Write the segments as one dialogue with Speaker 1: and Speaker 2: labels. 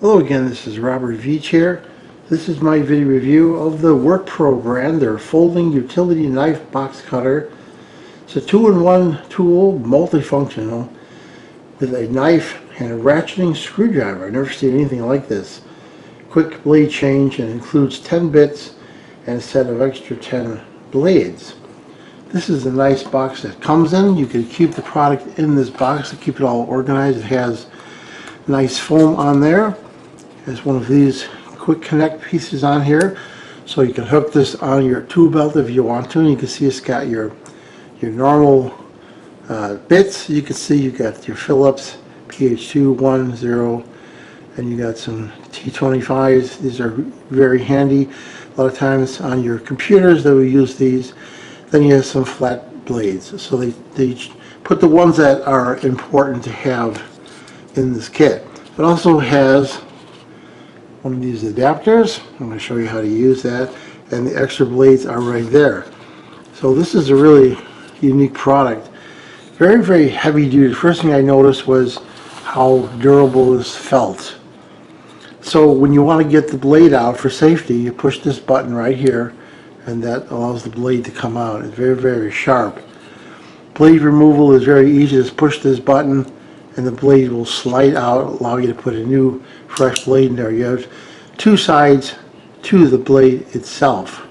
Speaker 1: Hello again, this is Robert Veach here. This is my video review of the WORKPRO brand, their folding utility knife box cutter. It's a two-in-one tool, multifunctional, with a knife and a ratcheting screwdriver. I've never seen anything like this. Quick blade change, and includes 10 bits and a set of extra 10 blades. This is a nice box that comes in. You can keep the product in this box to keep it all organized. It has nice foam on there. There's one of these quick connect pieces on here, so you can hook this on your tool belt if you want to. And you can see it's got your normal bits. You can see you got your Phillips PH2 1 0, and you got some T25s. These are very handy. A lot of times on your computers they will use these. Then you have some flat blades. So they put the ones that are important to have in this kit. It also has one of these adapters. I'm going to show you how to use that, and the extra blades are right there. So this is a really unique product. Very, very heavy duty. First thing I noticed was how durable this felt. So when you want to get the blade out for safety, you push this button right here, and that allows the blade to come out. It's very, very sharp. Blade removal is very easy. Just push this button and the blade will slide out, allow you to put a new fresh blade in there. You have two sides to the blade itself.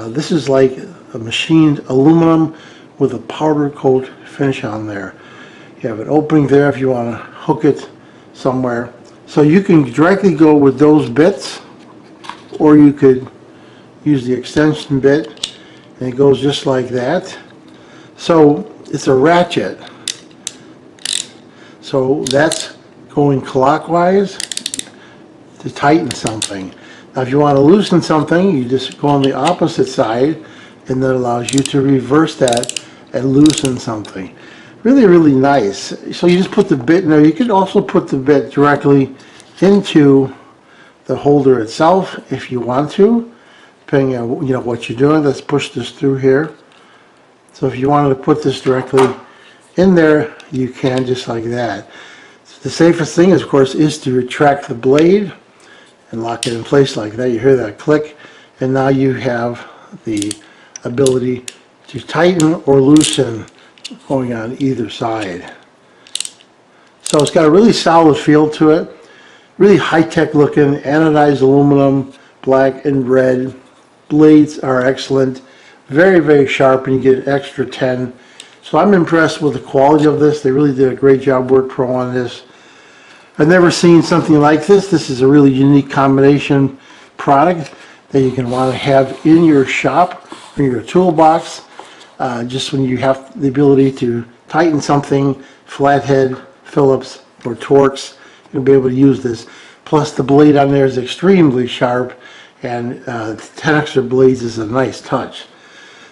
Speaker 1: This is like a machined aluminum with a powder coat finish on there. You have an opening there if you want to hook it somewhere. So you can directly go with those bits, or you could use the extension bit, and it goes just like that. So it's a ratchet. So that's going clockwise to tighten something. Now if you want to loosen something, you just go on the opposite side, and that allows you to reverse that and loosen something. Really, really nice. So you just put the bit in there. You can also put the bit directly into the holder itself if you want to, depending on what you're doing. Let's push this through here. So if you wanted to put this directly in there, you can, just like that. The safest thing, of course, is to retract the blade and lock it in place like that. You hear that click, and now you have the ability to tighten or loosen going on either side. So it's got a really solid feel to it. Really high-tech looking, anodized aluminum, black and red. Blades are excellent. Very, very sharp, and you get an extra 10. So I'm impressed with the quality of this. They really did a great job, WORKPRO, on this. I've never seen something like this. This is a really unique combination product that you can want to have in your shop, in your toolbox, just when you have the ability to tighten something, flathead, Phillips, or Torx, you'll be able to use this. Plus the blade on there is extremely sharp, and 10 extra blades is a nice touch.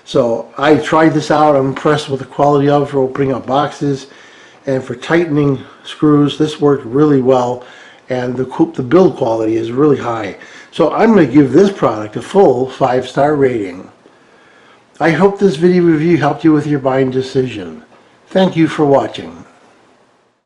Speaker 1: So I tried this out. I'm impressed with the quality of it for opening up boxes, and for tightening screws this worked really well, and the build quality is really high. So I'm going to give this product a full 5-star rating. I hope this video review helped you with your buying decision. Thank you for watching.